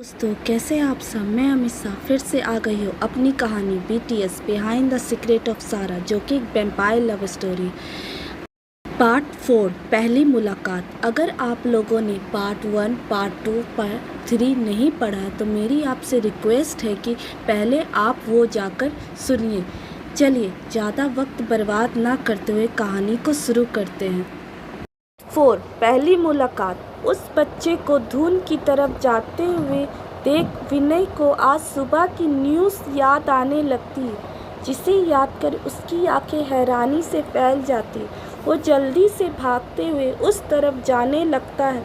दोस्तों कैसे हैं आप सब। मैं अमीषा फिर से आ गई हूँ अपनी कहानी BTS behind the secret of सारा, जो कि एक वैम्पायर लव स्टोरी पार्ट 4 पहली मुलाकात। अगर आप लोगों ने पार्ट 1, पार्ट 2, पार्ट 3 नहीं पढ़ा है तो मेरी आपसे रिक्वेस्ट है कि पहले आप वो जाकर सुनिए। चलिए ज़्यादा वक्त बर्बाद ना करते हुए कहानी को शुरू करते हैं। 4 पहली मुलाकात। उस बच्चे को धुन की तरफ जाते हुए देख विनय को आज सुबह की न्यूज़ याद आने लगती है, जिसे याद कर उसकी आंखें हैरानी से फैल जाती। वो जल्दी से भागते हुए उस तरफ जाने लगता है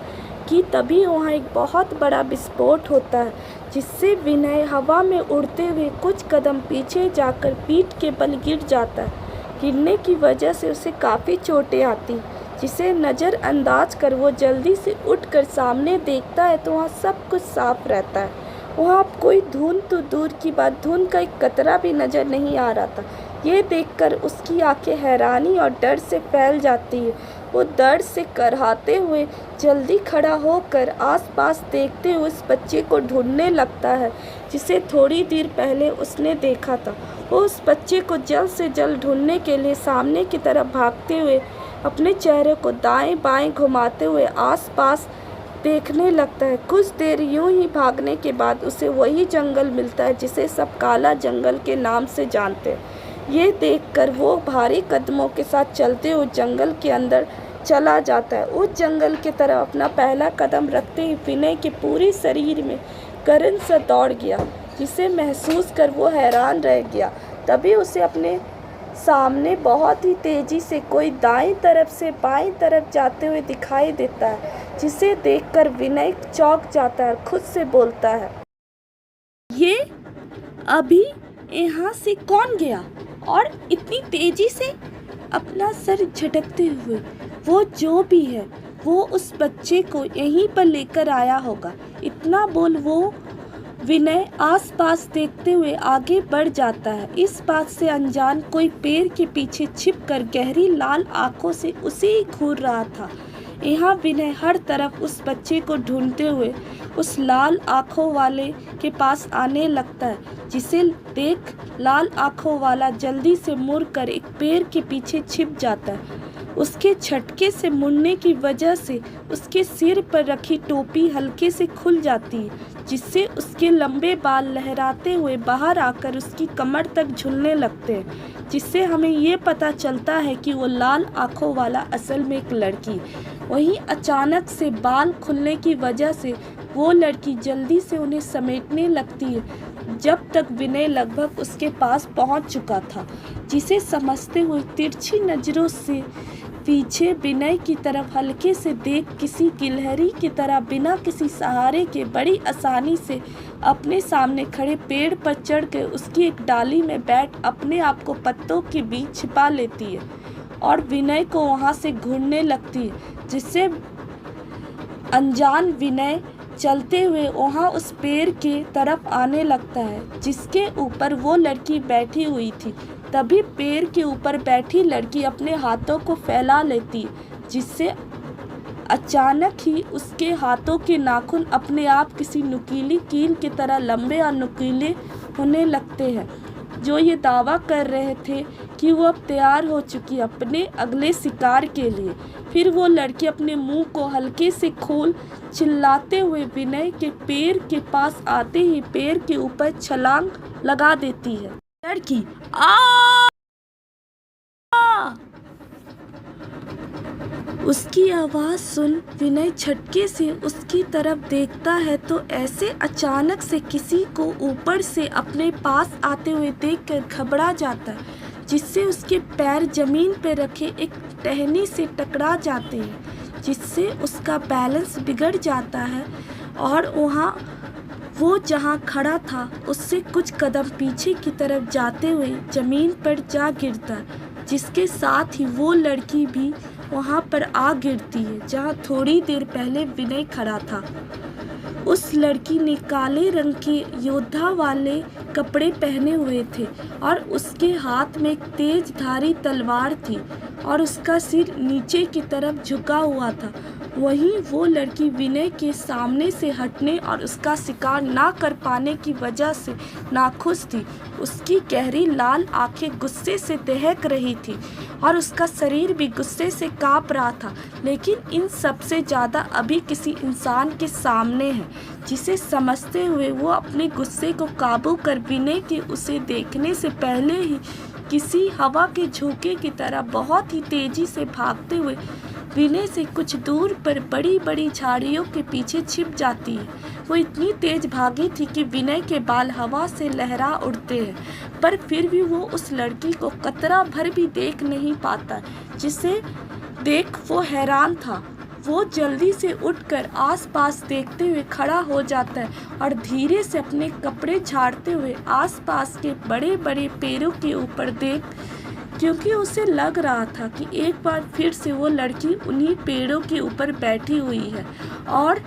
कि तभी वहाँ एक बहुत बड़ा विस्फोट होता है, जिससे विनय हवा में उड़ते हुए कुछ कदम पीछे जाकर पीठ के बल गिर जाता है। गिरने की वजह से उसे काफ़ी चोटें आती, जिसे नज़रअंदाज कर वो जल्दी से उठकर सामने देखता है तो वहाँ सब कुछ साफ रहता है। वहाँ अब कोई धुन तो दूर की बात, धुन का एक कतरा भी नज़र नहीं आ रहा था। ये देखकर उसकी आंखें हैरानी और डर से फैल जाती है। वो दर्द से कराहते हुए जल्दी खड़ा होकर आसपास देखते हुए उस बच्चे को ढूंढने लगता है, जिसे थोड़ी देर पहले उसने देखा था। वो उस बच्चे को जल्द से जल्द ढूंढने के लिए सामने की तरफ भागते हुए अपने चेहरे को दाएं बाएं घुमाते हुए आसपास देखने लगता है। कुछ देर यूं ही भागने के बाद उसे वही जंगल मिलता है जिसे सब काला जंगल के नाम से जानते हैं। ये देखकर वो भारी कदमों के साथ चलते हुए जंगल के अंदर चला जाता है। उस जंगल की तरफ अपना पहला कदम रखते ही विनय के पूरे शरीर में करंट सा दौड़ गया, जिसे महसूस कर वो हैरान रह गया। तभी उसे अपने सामने बहुत ही तेजी से कोई दाईं तरफ से बाईं तरफ जाते हुए दिखाई देता है, जिसे देखकर विनय चौंक जाता है और खुद से बोलता है, ये अभी यहाँ से कौन गया? और इतनी तेजी से अपना सर झटकते हुए वो जो भी है वो उस बच्चे को यहीं पर लेकर आया होगा। इतना बोल वो विनय आसपास देखते हुए आगे बढ़ जाता है। इस बात से अनजान कोई पेड़ के पीछे छिपकर गहरी लाल आंखों से उसे ही घूर रहा था। यहाँ विनय हर तरफ उस बच्चे को ढूंढते हुए उस लाल आंखों वाले के पास आने लगता है, जिसे देख लाल आंखों वाला जल्दी से मुड़कर एक पेड़ के पीछे छिप जाता है। उसके झटके से मुड़ने की वजह से उसके सिर पर रखी टोपी हल्के से खुल जाती है, जिससे उसके लंबे बाल लहराते हुए बाहर आकर उसकी कमर तक झूलने लगते हैं, जिससे हमें ये पता चलता है कि वो लाल आंखों वाला असल में एक लड़की। वहीं अचानक से बाल खुलने की वजह से वो लड़की जल्दी से उन्हें समेटने लगती है, जब तक विनय लगभग उसके पास पहुंच चुका था, जिसे समझते हुए तिरछी नज़रों से पीछे विनय की तरफ हल्के से देख किसी गिलहरी की तरह बिना किसी सहारे के बड़ी आसानी से अपने सामने खड़े पेड़ पर चढ़कर उसकी एक डाली में बैठ अपने आप को पत्तों के बीच छिपा लेती है और विनय को वहां से घूरने लगती है, जिससे अनजान विनय चलते हुए वहां उस पेड़ के तरफ आने लगता है जिसके ऊपर वो लड़की बैठी हुई थी। तभी पेड़ के ऊपर बैठी लड़की अपने हाथों को फैला लेती, जिससे अचानक ही उसके हाथों के नाखून अपने आप किसी नुकीली कील की तरह लंबे और नुकीले होने लगते हैं, जो ये दावा कर रहे थे कि वो अब तैयार हो चुकी अपने अगले शिकार के लिए। फिर वो लड़की अपने मुंह को हल्के से खोल चिल्लाते हुए विनय के पेड़ के पास आते ही पेड़ के ऊपर छलांग लगा देती है। लड़की उसकी आवाज़ सुन विनय झटके से उसकी तरफ देखता है तो ऐसे अचानक से किसी को ऊपर से अपने पास आते हुए देखकर घबरा जाता है, जिससे उसके पैर जमीन पर रखे एक टहनी से टकरा जाते हैं, जिससे उसका बैलेंस बिगड़ जाता है और वो जहाँ खड़ा था उससे कुछ कदम पीछे की तरफ जाते हुए ज़मीन पर जा गिरता है, जिसके साथ ही वो लड़की भी वहाँ पर आ गिरती है जहाँ थोड़ी देर पहले विनय खड़ा था। उस लड़की ने काले रंग के योद्धा वाले कपड़े पहने हुए थे और उसके हाथ में एक तेज धारी तलवार थी और उसका सिर नीचे की तरफ झुका हुआ था। वहीं वो लड़की विनय के सामने से हटने और उसका शिकार ना कर पाने की वजह से नाखुश थी। उसकी गहरी लाल आंखें गुस्से से दहक रही थी और उसका शरीर भी गुस्से से कांप रहा था। लेकिन इन सब से ज़्यादा अभी किसी इंसान के सामने है जिसे समझते हुए वो अपने गुस्से को काबू कर विनय के उसे देखने से पहले ही किसी हवा के झोंके की तरह बहुत ही तेजी से भागते हुए विनय से कुछ दूर पर बड़ी बड़ी झाड़ियों के पीछे छिप जाती है। वो इतनी तेज भागी थी कि विनय के बाल हवा से लहरा उड़ते हैं, पर फिर भी वो उस लड़की को कतरा भर भी देख नहीं पाता, जिसे देख वो हैरान था। वो जल्दी से उठकर आसपास देखते हुए खड़ा हो जाता है और धीरे से अपने कपड़े झाड़ते हुए आसपास के बड़े बड़े पेड़ों के ऊपर क्योंकि उसे लग रहा था कि एक बार फिर से वो लड़की उन्हीं पेड़ों के ऊपर बैठी हुई है और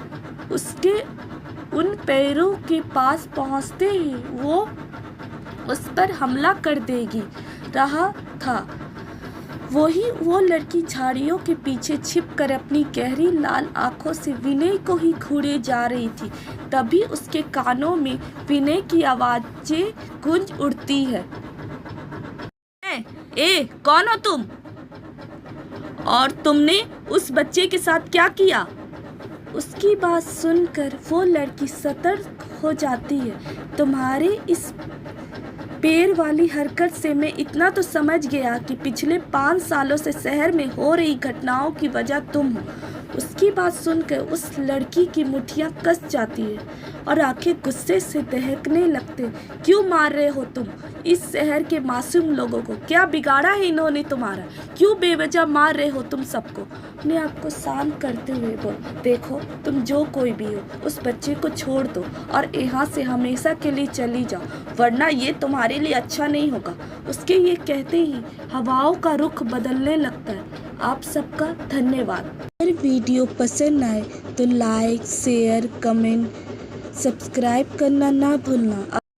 उसके उन पेड़ों के पास पहुंचते ही वो उस पर हमला कर देगी रहा था। वो लड़की झाड़ियों के पीछे छिपकर अपनी गहरी लाल आंखों से विनय को ही घूरे जा रही थी। तभी उसके कानों में विनय की आवाज़ें गूंज उठती है। ए, कौन हो तुम? और तुमने उस बच्चे के साथ क्या किया? उसकी बात सुनकर वो लड़की सतर्क हो जाती है। तुम्हारे इस पैर वाली हरकत से मैं इतना तो समझ गया कि पिछले 5 सालों से शहर में हो रही घटनाओं की वजह तुम हो। उसकी बात सुनकर उस लड़की की मुट्ठियाँ कस जाती है और आंखें गुस्से से दहकने लगते। क्यों मार रहे हो तुम इस शहर के मासूम लोगों को? क्या बिगाड़ा है इन्होंने तुम्हारा? क्यों बेवजह मार रहे हो तुम सबको? अपने आप को शांत करते हुए बोल, देखो तुम जो कोई भी हो, उस बच्चे को छोड़ दो और यहाँ से हमेशा के लिए चली जाओ, वरना ये तुम्हारे लिए अच्छा नहीं होगा। उसके ये कहते ही हवाओं का रुख बदलने लगता है। आप सबका धन्यवाद। अगर वीडियो पसंद आए तो लाइक, शेयर, कमेंट, सब्सक्राइब करना ना भूलना।